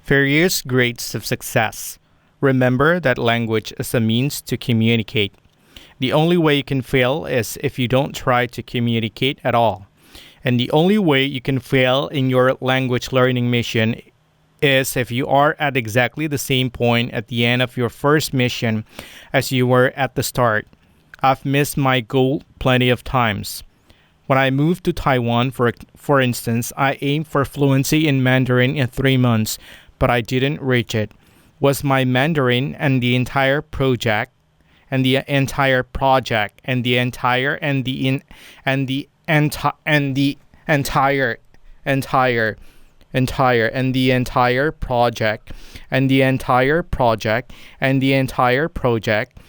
Various grades of success. Remember that language is a means to communicate. The only way you can fail is if you don't try to communicate at all. And the only way you can fail in your language learning mission is if you are at exactly the same point at the end of your first mission as you were at the start. I've missed my goal plenty of times. When I moved to Taiwan, for instance, I aimed for fluency in Mandarin in 3 months, but I didn't reach it. Was my Mandarin and the entire project and the entire project and the entire and the in and the enti- and the entire and the entire project and the entire project and the entire project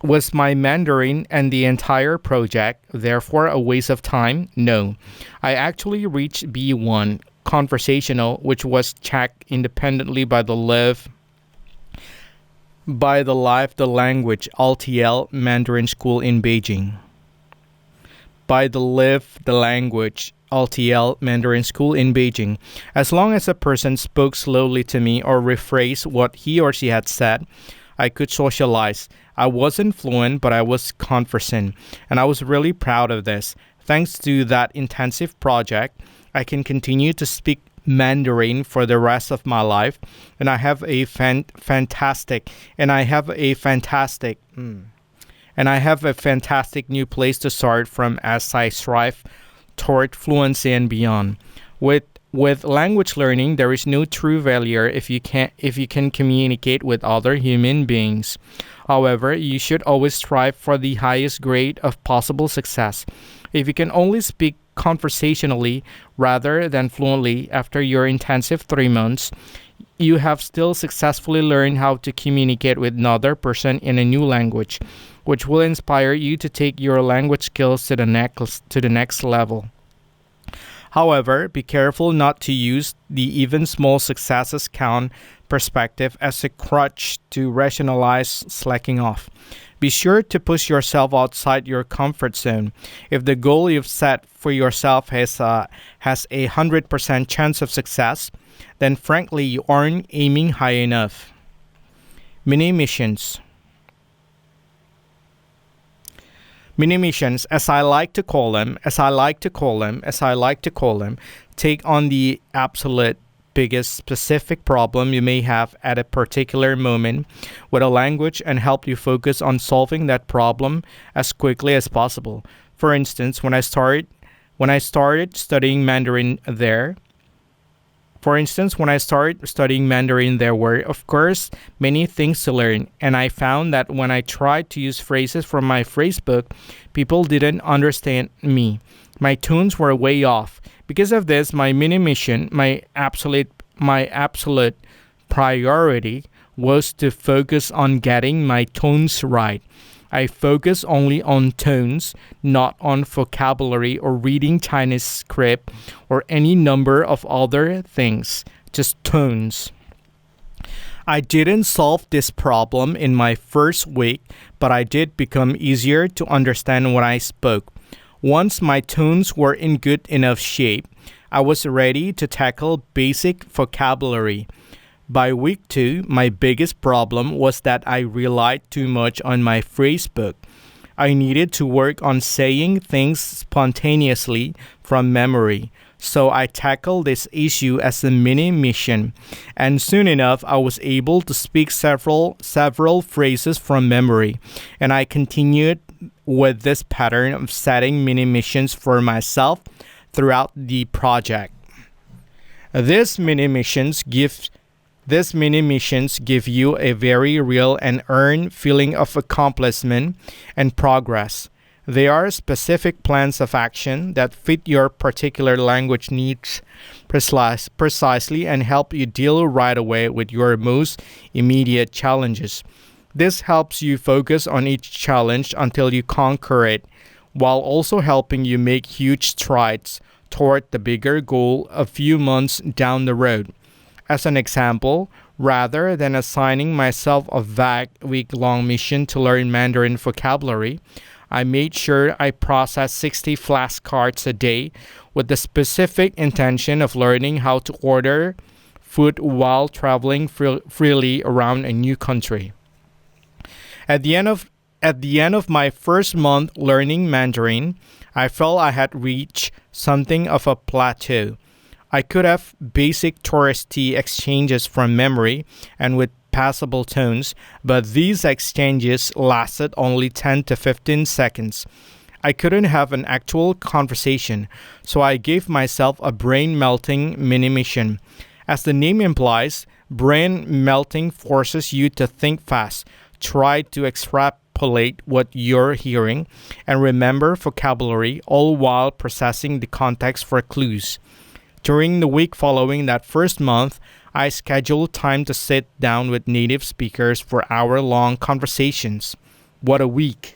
was my Mandarin and the entire project therefore a waste of time? No. I actually reached B1 conversational, which was checked independently by the Live the Language LTL Mandarin School in Beijing. By the Live the Language LTL Mandarin School in Beijing. As long as a person spoke slowly to me or rephrased what he or she had said, I could socialize. I wasn't fluent, but I was conversant, and I was really proud of this. Thanks to that intensive project, I can continue to speak Mandarin for the rest of my life, and I have a fantastic new place to start from as I strive toward fluency and beyond. With language learning, there is no true failure if you can communicate with other human beings. However, you should always strive for the highest grade of possible success. If you can only speak conversationally rather than fluently after your intensive 3 months, you have still successfully learned how to communicate with another person in a new language, which will inspire you to take your language skills to the next level. However, be careful not to use the even small successes count perspective as a crutch to rationalize slacking off. Be sure to push yourself outside your comfort zone. If the goal you've set for yourself has a 100% chance of success, then frankly you aren't aiming high enough. Mini missions, as I like to call them, take on the absolute biggest specific problem you may have at a particular moment with a language and help you focus on solving that problem as quickly as possible. For instance, when I started studying Mandarin there were, of course, many things to learn, and I found that when I tried to use phrases from my phrase book, people didn't understand me. My tones were way off. Because of this, my absolute priority was to focus on getting my tones right. I focus only on tones, not on vocabulary or reading Chinese script or any number of other things, just tones. I didn't solve this problem in my first week, but I did become easier to understand when I spoke. Once my tones were in good enough shape, I was ready to tackle basic vocabulary. By week 2, my biggest problem was that I relied too much on my phrase book. I needed to work on saying things spontaneously from memory. So I tackled this issue as a mini mission, and soon enough I was able to speak several phrases from memory, and I continued with this pattern of setting mini missions for myself throughout the project. These mini missions give you a very real and earned feeling of accomplishment and progress. They are specific plans of action that fit your particular language needs precisely and help you deal right away with your most immediate challenges. This helps you focus on each challenge until you conquer it, while also helping you make huge strides toward the bigger goal a few months down the road. As an example, rather than assigning myself a vague week-long mission to learn Mandarin vocabulary, I made sure I processed 60 flashcards a day with the specific intention of learning how to order food while traveling freely around a new country. At the end of my first month learning Mandarin, I felt I had reached something of a plateau. I could have basic touristy exchanges from memory and with passable tones, but these exchanges lasted only 10 to 15 seconds. I couldn't have an actual conversation, so I gave myself a brain melting mini mission. As the name implies, brain melting forces you to think fast, try to extrapolate what you're hearing, and remember vocabulary, all while processing the context for clues. During the week following that first month, I scheduled time to sit down with native speakers for hour-long conversations. What a week!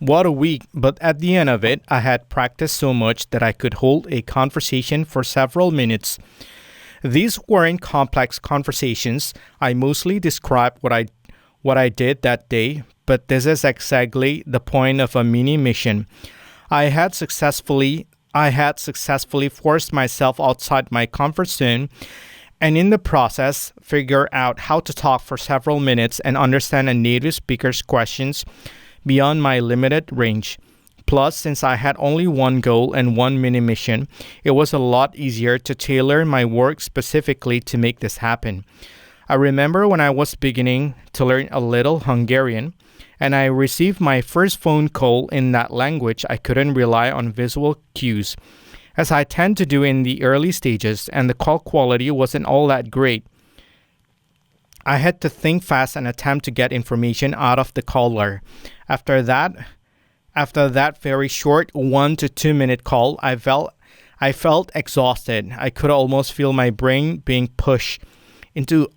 What a week, but at the end of it, I had practiced so much that I could hold a conversation for several minutes. These weren't complex conversations. I mostly described what I did that day, but this is exactly the point of a mini mission. I had successfully forced myself outside my comfort zone and in the process figure out how to talk for several minutes and understand a native speaker's questions beyond my limited range. Plus, since I had only one goal and one mini mission, it was a lot easier to tailor my work specifically to make this happen. I remember when I was beginning to learn a little Hungarian, and I received my first phone call in that language, I couldn't rely on visual cues, as I tend to do in the early stages, and the call quality wasn't all that great. I had to think fast and attempt to get information out of the caller. After that very short 1 to 2 minute call, I felt exhausted. I could almost feel my brain being pushed into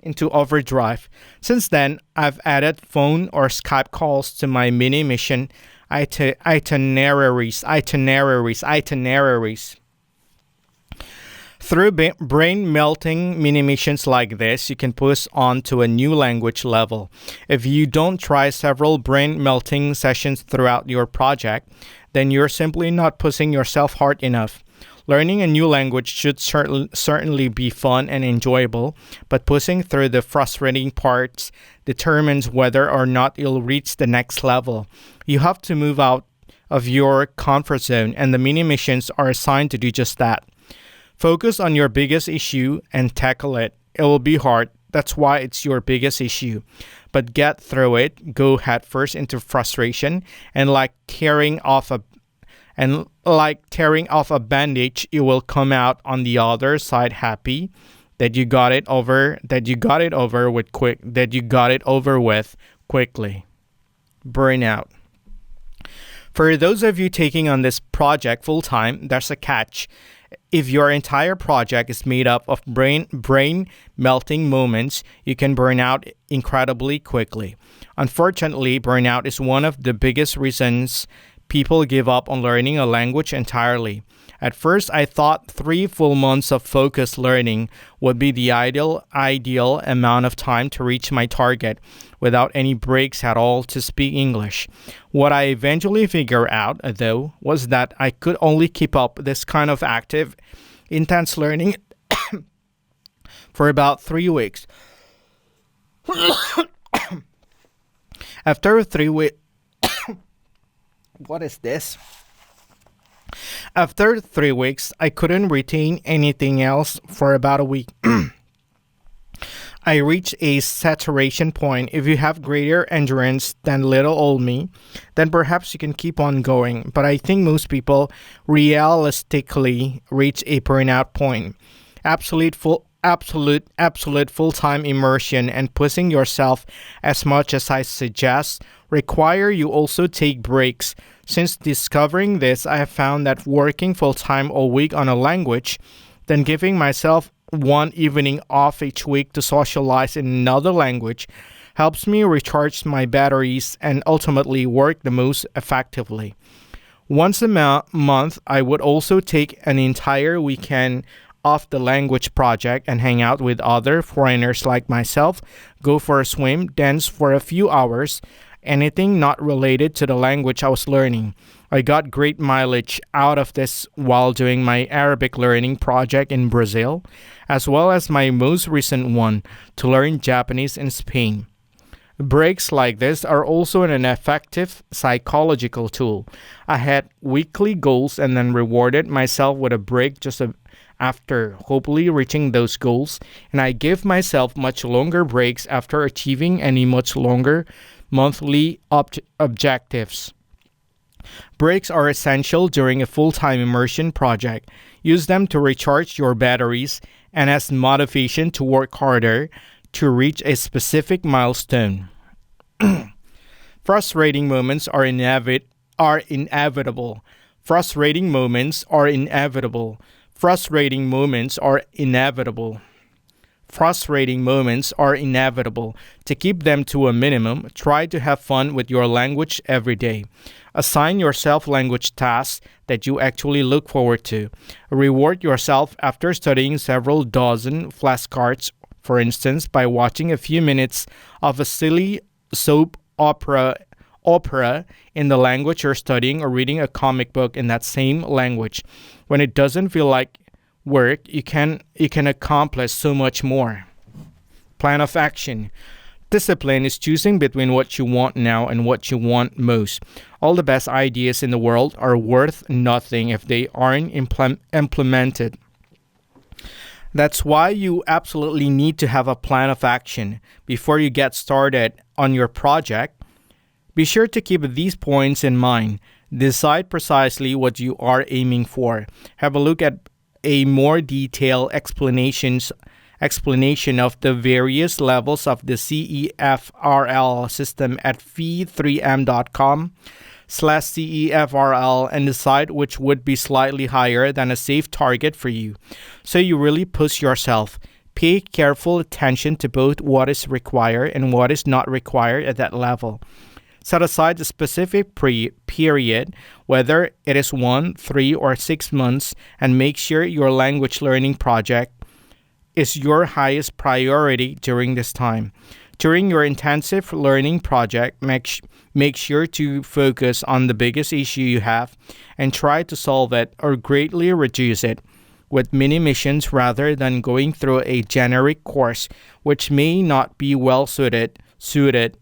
into overdrive. Since then, I've added phone or Skype calls to my mini mission itineraries. Through brain melting mini missions like this, you can push on to a new language level. If you don't try several brain melting sessions throughout your project, then you're simply not pushing yourself hard enough. Learning a new language should certainly be fun and enjoyable, but pushing through the frustrating parts determines whether or not you'll reach the next level. You have to move out of your comfort zone, and the mini missions are assigned to do just that. Focus on your biggest issue and tackle it. It will be hard. That's why it's your biggest issue. But get through it. Go head first into frustration, and like tearing off a bandage, you will come out on the other side happy that you got it over with quickly. Burnout. For those of you taking on this project full time, there's a catch. If your entire project is made up of brain melting moments, you can burn out incredibly quickly. Unfortunately, burnout is one of the biggest reasons people give up on learning a language entirely. At first, I thought 3 full months of focused learning would be the ideal amount of time to reach my target without any breaks at all to speak English. What I eventually figured out, though, was that I could only keep up this kind of active, intense learning for about 3 weeks. After 3 weeks, what is this? After 3 weeks, I couldn't retain anything else for about a week. I reached a saturation point. If you have greater endurance than little old me, then perhaps you can keep on going. But I think most people realistically reach a burnout point. Absolute absolute full-time immersion and pushing yourself as much as I suggest require you also take breaks. Since discovering this, I have found that working full-time all week on a language, then giving myself one evening off each week to socialize in another language helps me recharge my batteries and ultimately work the most effectively. Once a month, I would also take an entire weekend off the language project and hang out with other foreigners like myself, go for a swim, dance for a few hours, anything not related to the language I was learning. I got great mileage out of this while doing my Arabic learning project in Brazil, as well as my most recent one to learn Japanese in Spain. Breaks like this are also an effective psychological tool. I had weekly goals and then rewarded myself with a break after hopefully reaching those goals, and I give myself much longer breaks after achieving any much longer monthly objectives. Breaks are essential during a full-time immersion project. Use them to recharge your batteries and as motivation to work harder to reach a specific milestone. Frustrating moments are inevitable. Frustrating moments are inevitable. Frustrating moments are inevitable. Frustrating moments are inevitable. To keep them to a minimum, try to have fun with your language every day. Assign yourself language tasks that you actually look forward to. Reward yourself after studying several dozen flashcards, for instance, by watching a few minutes of a silly soap opera in the language you're studying or reading a comic book in that same language. When it doesn't feel like work, you can accomplish so much more. Plan of action. Discipline is choosing between what you want now and what you want most. All the best ideas in the world are worth nothing if they aren't implemented. That's why you absolutely need to have a plan of action before you get started on your project. Be sure to keep these points in mind. Decide precisely what you are aiming for. Have a look at a more detailed explanation of the various levels of the CEFRL system at fee3m.com/CEFRL and decide which would be slightly higher than a safe target for you. So you really push yourself. Pay careful attention to both what is required and what is not required at that level. Set aside a specific period, whether it is 1, 3, or 6 months, and make sure your language learning project is your highest priority during this time. During your intensive learning project, make sure to focus on the biggest issue you have and try to solve it or greatly reduce it with mini missions rather than going through a generic course which may not be well suited to the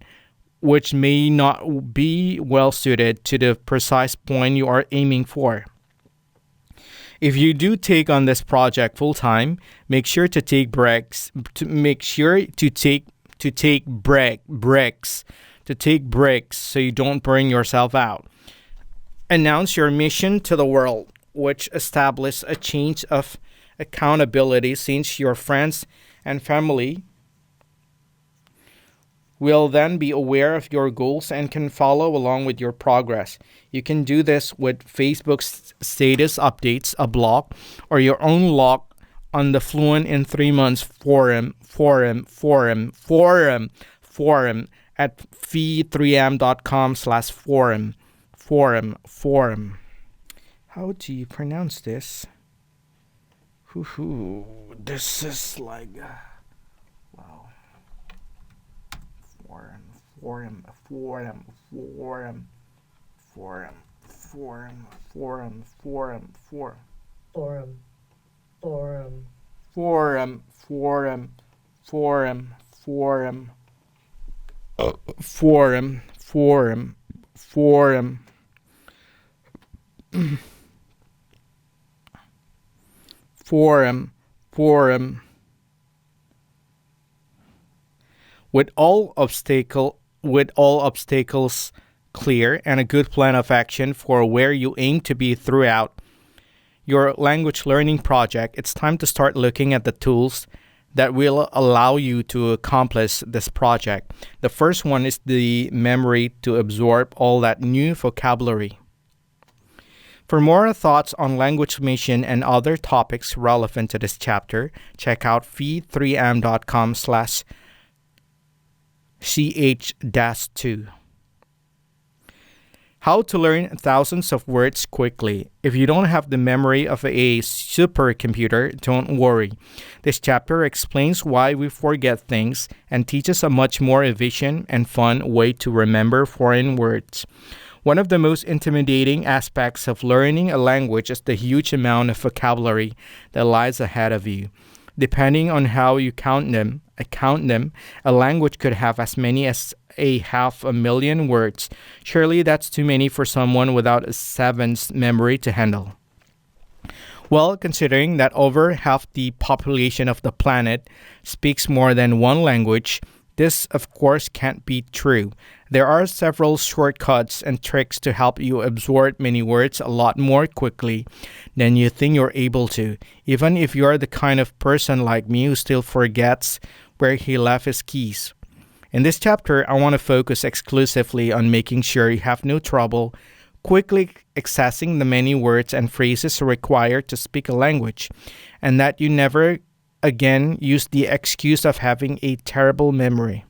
precise point you are aiming for. If you do take on this project full time, make sure to take breaks. To take breaks so you don't burn yourself out. Announce your mission to the world, which establishes a change of accountability since your friends and family will then be aware of your goals and can follow along with your progress. You can do this with Facebook's status updates, a blog, or your own log on the Fluent in 3 Months forum at fee3m.com/forum. How do you pronounce this? This is like wow. Forum. With all obstacles clear and a good plan of action for where you aim to be throughout your language learning project, it's time to start looking at the tools that will allow you to accomplish this project. The first one is the memory to absorb all that new vocabulary. For more thoughts on language mission and other topics relevant to this chapter, check out feed3m.com/ch-2. How to learn thousands of words quickly. If you don't have the memory of a supercomputer, don't worry. This chapter explains why we forget things and teaches a much more efficient and fun way to remember foreign words. One of the most intimidating aspects of learning a language is the huge amount of vocabulary that lies ahead of you. Depending on how you count them, a language could have as many as 500,000 words. Surely that's too many for someone without a seventh memory to handle. Well, considering that over half the population of the planet speaks more than one language, this, of course, can't be true. There are several shortcuts and tricks to help you absorb many words a lot more quickly than you think you're able to, even if you're the kind of person like me who still forgets where he left his keys. In this chapter, I want to focus exclusively on making sure you have no trouble quickly accessing the many words and phrases required to speak a language, and that you never again use the excuse of having a terrible memory.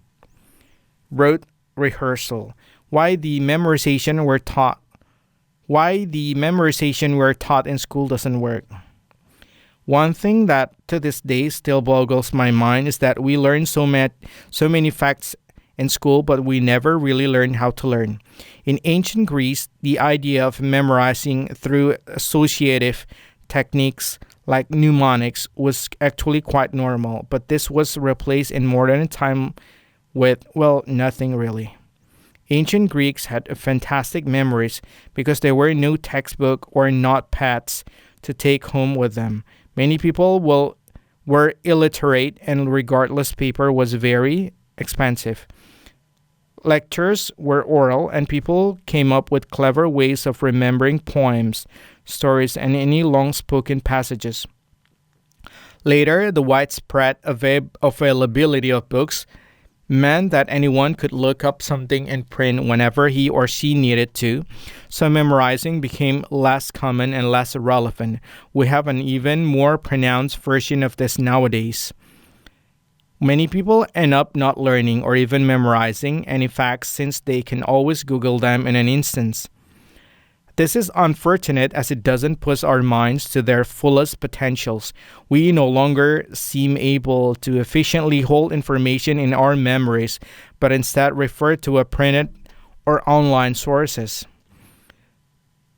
Rote rehearsal. Why the memorization we're taught in school doesn't work. One thing that to this day still boggles my mind is that we learn so many facts in school, but we never really learn how to learn. In ancient Greece, the idea of memorizing through associative techniques like mnemonics was actually quite normal, but this was replaced in modern time with, well, nothing really. Ancient Greeks had fantastic memories because there were no textbook or notepads to take home with them. Many people were illiterate, and regardless, paper was very expensive. Lectures were oral, and people came up with clever ways of remembering poems, stories, and any long-spoken passages. Later, the widespread availability of books meant that anyone could look up something in print whenever he or she needed to, so memorizing became less common and less relevant. We have an even more pronounced version of this nowadays. Many people end up not learning or even memorizing any facts since they can always Google them in an instant. This is unfortunate as it doesn't push our minds to their fullest potentials. We no longer seem able to efficiently hold information in our memories, but instead refer to a printed or online sources.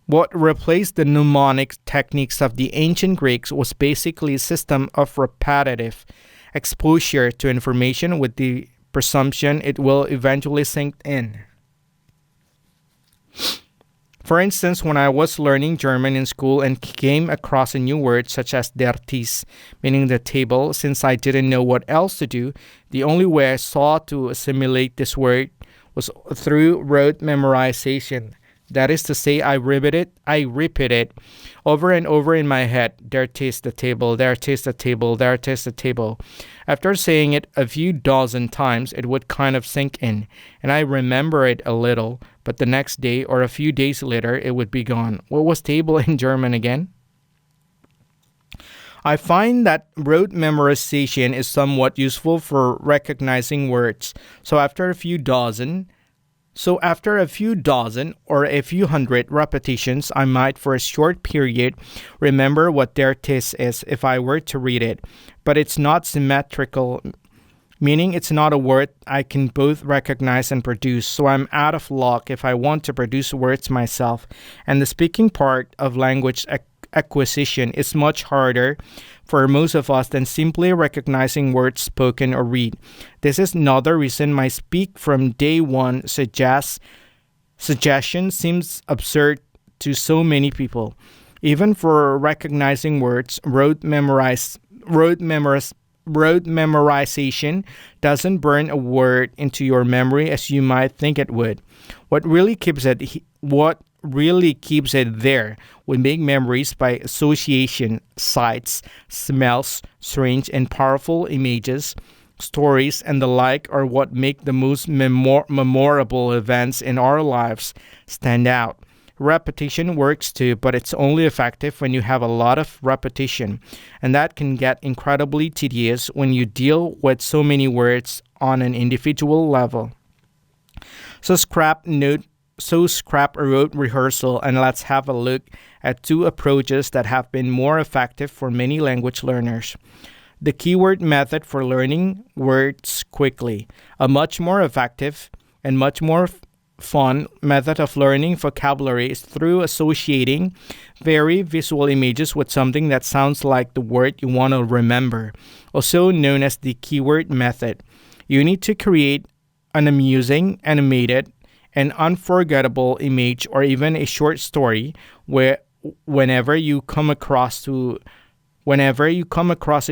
What replaced the mnemonic techniques of the ancient Greeks was basically a system of repetitive exposure to information with the presumption it will eventually sink in. For instance, when I was learning German in school and came across a new word such as der Tisch, meaning the table, since I didn't know what else to do, the only way I saw to assimilate this word was through rote memorization. That is to say, I repeat it over and over in my head. Der Tisch, the table, der Tisch, the table, der Tisch, the table. After saying it a few dozen times, it would kind of sink in, and I remember it a little, but the next day or a few days later, it would be gone. What was table in German again? I find that rote memorization is somewhat useful for recognizing words. So after a few dozen or a few hundred repetitions, I might for a short period remember what der Tisch is if I were to read it. But it's not symmetrical, meaning it's not a word I can both recognize and produce. So I'm out of luck if I want to produce words myself. And the speaking part of language acquisition is much harder for most of us than simply recognizing words spoken or read. This is another reason my speak from day one suggestion seems absurd to so many people. Even for recognizing words, rote memorization doesn't burn a word into your memory as you might think it would. What really keeps it really keeps it there. We make memories by association, sights, smells, strange and powerful images, stories, and the like are what make the most memorable events in our lives stand out. Repetition works too, but it's only effective when you have a lot of repetition, and that can get incredibly tedious when you deal with so many words on an individual level. So scrap a rote rehearsal and let's have a look at two approaches that have been more effective for many language learners. The keyword method for learning words quickly. A much more effective and much more fun method of learning vocabulary is through associating very visual images with something that sounds like the word you want to remember, also known as the keyword method. You need to create an amusing, animated, and unforgettable image or even a short story where whenever you come across a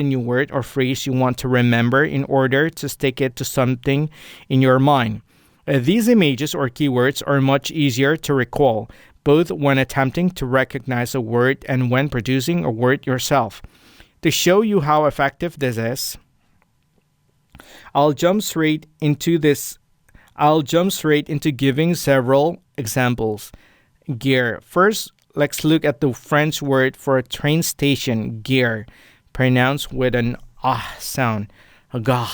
new word or phrase you want to remember in order to stick it to something in your mind. These images or keywords are much easier to recall, both when attempting to recognize a word and when producing a word yourself. To show you how effective this is, I'll jump straight into giving several examples. Gear. First, let's look at the French word for a train station, gare, pronounced with an ah sound, gare.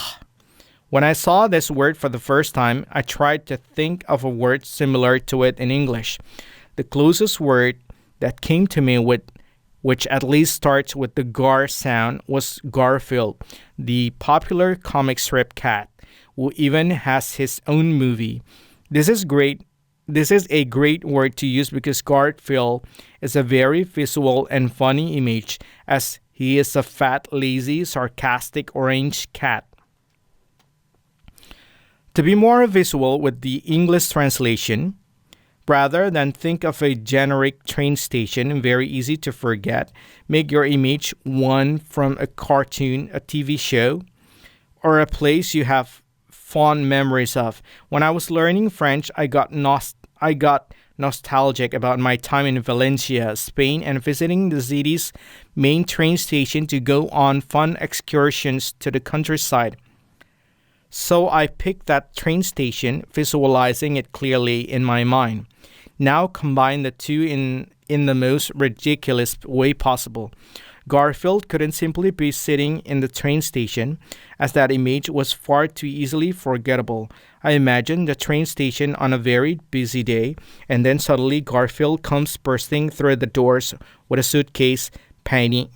When I saw this word for the first time, I tried to think of a word similar to it in English. The closest word that came to me which at least starts with the gar sound was Garfield, the popular comic strip cat, who even has his own movie. This is great. This is a great word to use because Garfield is a very visual and funny image as he is a fat, lazy, sarcastic orange cat. To be more visual with the English translation, rather than think of a generic train station, very easy to forget, make your image one from a cartoon, a TV show, or a place you have fond memories of. When I was learning French, I got nostalgic about my time in Valencia, Spain, and visiting the city's main train station to go on fun excursions to the countryside. So I picked that train station, visualizing it clearly in my mind. Now combine the two in the most ridiculous way possible. Garfield couldn't simply be sitting in the train station, as that image was far too easily forgettable. I imagined the train station on a very busy day, and then suddenly Garfield comes bursting through the doors with a suitcase, panning,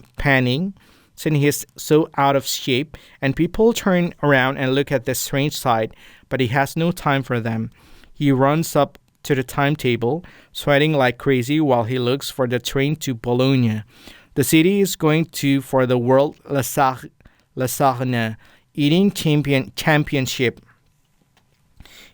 since he is so out of shape, and people turn around and look at this strange sight, but he has no time for them. He runs up to the timetable, sweating like crazy while he looks for the train to Bologna. The city is going to for the World Lasagna eating championship.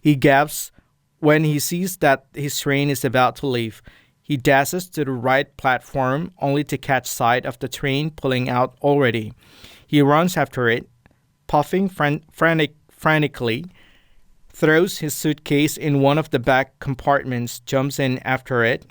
He gasps when he sees that his train is about to leave. He dashes to the right platform only to catch sight of the train pulling out already. He runs after it, puffing frantically, throws his suitcase in one of the back compartments, jumps in after it,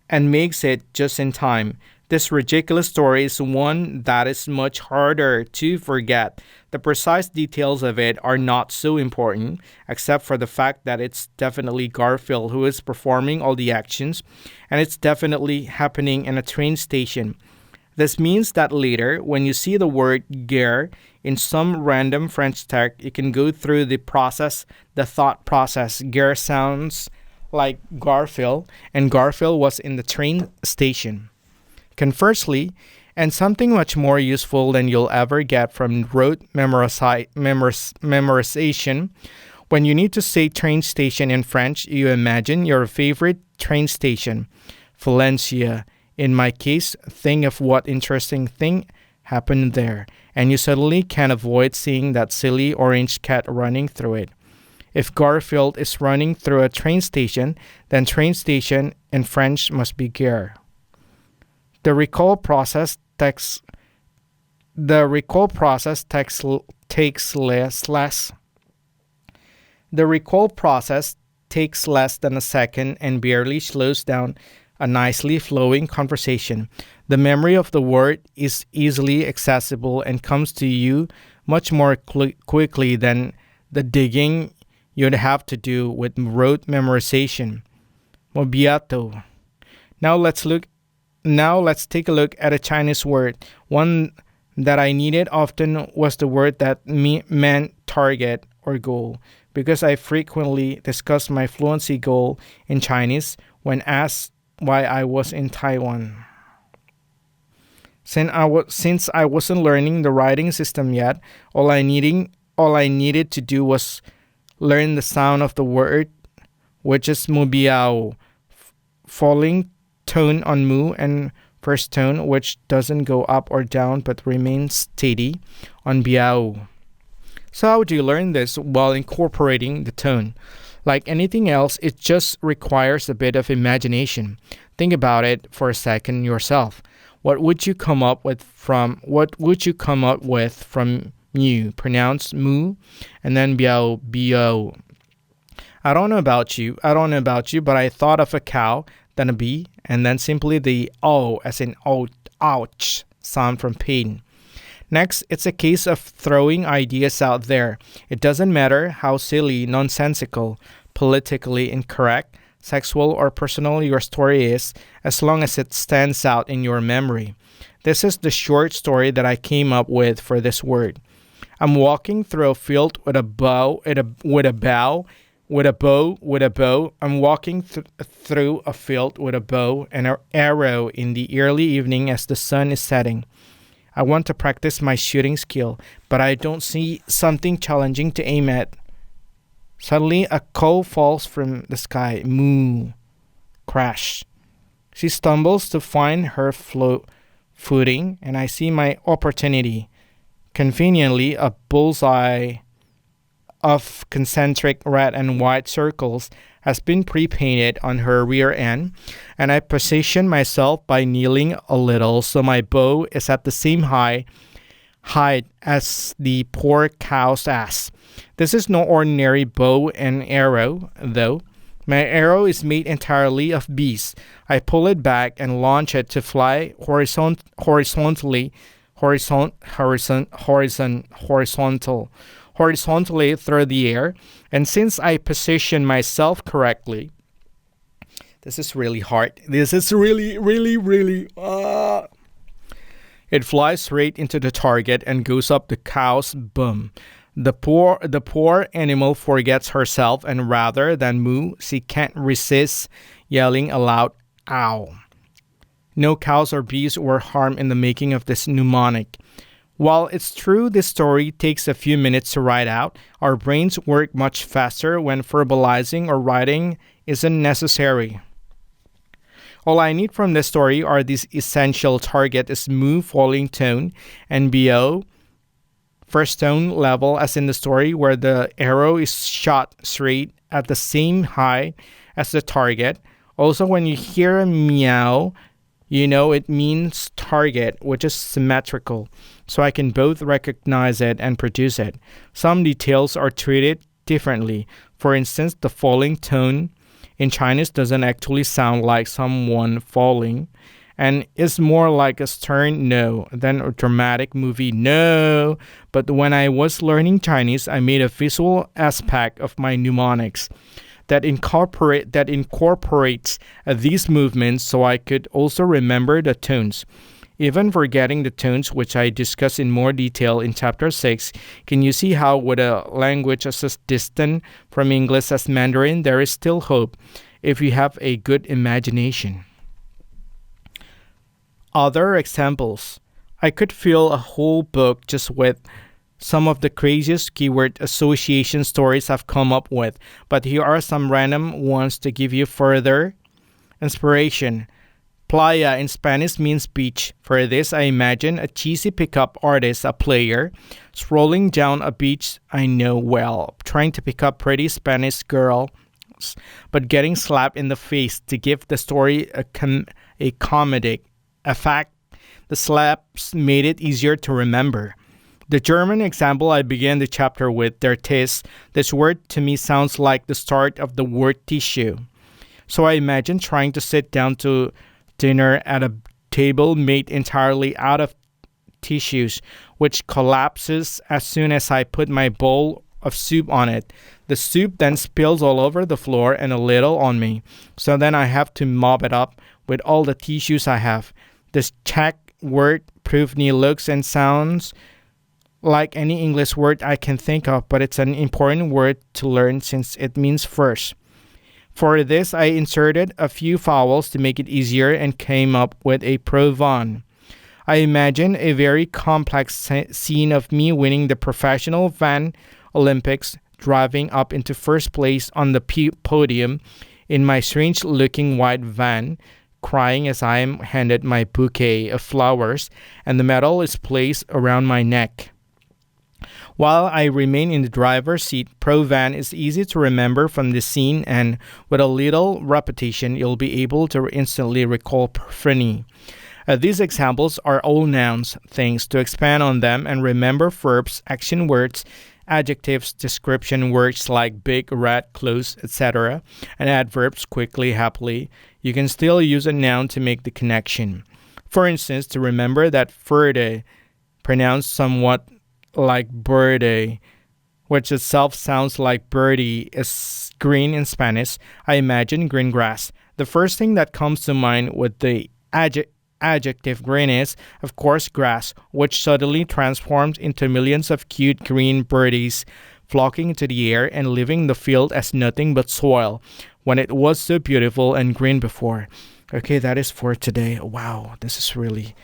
and makes it just in time. This ridiculous story is one that is much harder to forget. The precise details of it are not so important, except for the fact that it's definitely Garfield who is performing all the actions, and it's definitely happening in a train station. This means that later, when you see the word gare in some random French text, you can go through the thought process. Gare sounds like Garfield, and Garfield was in the train station. Conversely, and something much more useful than you'll ever get from rote memorization, when you need to say train station in French, you imagine your favorite train station, Valencia. In my case, think of what interesting thing happened there, and you suddenly can't avoid seeing that silly orange cat running through it. If Garfield is running through a train station, then train station in French must be gare. The recall process takes less. The recall process takes less than a second and barely slows down a nicely flowing conversation. The memory of the word is easily accessible and comes to you much more quickly than the digging you'd have to do with rote memorization. Mobiato. Now let's look Now let's take a look at a Chinese word. One that I needed often was the word that meant target or goal, because I frequently discuss my fluency goal in Chinese when asked why I was in Taiwan. Since I wasn't learning the writing system yet, all I needed to do was learn the sound of the word, which is mubiao, falling tone on mu, and first tone, which doesn't go up or down but remains steady, on biao. So how do you learn this while incorporating the tone? Like anything else, it just requires a bit of imagination. Think about it for a second yourself. What would you come up with from mu? Pronounce mu and then biao bio. I don't know about you, but I thought of a cow, then a bee, and then simply the O as in ouch sound from pain. Next, it's a case of throwing ideas out there. It doesn't matter how silly, nonsensical, politically incorrect, sexual, or personal your story is, as long as it stands out in your memory. This is the short story that I came up with for this word. I'm walking through a field with a bow. I'm walking through a field with a bow and an arrow in the early evening as the sun is setting. I want to practice my shooting skill, but I don't see something challenging to aim at. Suddenly, a cow falls from the sky. Moo. Crash. She stumbles to find her footing, and I see my opportunity. Conveniently, a bullseye of concentric red and white circles has been pre-painted on her rear end, and I position myself by kneeling a little so my bow is at the same height as the poor cow's ass. This is no ordinary bow and arrow, though. My arrow is made entirely of bees. I pull it back and launch it to fly horizontally through the air. And since I position myself correctly, this is really hard. This is really. It flies straight into the target and goes up the cow's bum. The poor animal forgets herself, and rather than moo, she can't resist yelling aloud, ow. No cows or bees were harmed in the making of this mnemonic. While it's true this story takes a few minutes to write out, our brains work much faster when verbalizing or writing isn't necessary. All I need from this story are these essential target is mu falling tone and bo first tone level as in the story where the arrow is shot straight at the same height as the target. Also, when you hear a meow, you know it means target, which is symmetrical, so I can both recognize it and produce it. Some details are treated differently. For instance, the falling tone in Chinese doesn't actually sound like someone falling, and is more like a stern no than a dramatic movie no. But when I was learning Chinese, I made a visual aspect of my mnemonics that incorporates these movements so I could also remember the tones. Even forgetting the tones, which I discuss in more detail in Chapter 6, can you see how with a language as distant from English as Mandarin, there is still hope if you have a good imagination. Other examples. I could fill a whole book just with some of the craziest keyword association stories I've come up with, but here are some random ones to give you further inspiration. Playa in Spanish means beach. For this, I imagine a cheesy pickup artist, a player, strolling down a beach I know well, trying to pick up pretty Spanish girls, but getting slapped in the face to give the story a comedic effect. The slaps made it easier to remember. The German example I began the chapter with, der Tisch, this word to me sounds like the start of the word tissue. So I imagine trying to sit down to dinner at a table made entirely out of tissues, which collapses as soon as I put my bowl of soup on it. The soup then spills all over the floor and a little on me. So then I have to mop it up with all the tissues I have. This Czech word první looks and sounds like any English word I can think of, but it's an important word to learn since it means first. For this, I inserted a few vowels to make it easier and came up with a provan. I imagine a very complex scene of me winning the professional van Olympics, driving up into first place on the podium in my strange-looking white van, crying as I am handed my bouquet of flowers, and the medal is placed around my neck. While I remain in the driver's seat, provan is easy to remember from the scene, and with a little repetition, you'll be able to instantly recall první. These examples are all nouns, things. To expand on them and remember verbs, action words, adjectives, description words like big, red, close, etc., and adverbs quickly, happily, you can still use a noun to make the connection. For instance, to remember that verde, pronounced somewhat like birthday, which itself sounds like birdie, is green in Spanish, I imagine green grass. The first thing that comes to mind with the adjective green is, of course, grass, which suddenly transforms into millions of cute green birdies flocking into the air and leaving the field as nothing but soil when it was so beautiful and green before. Okay, that is for today. Wow, this is really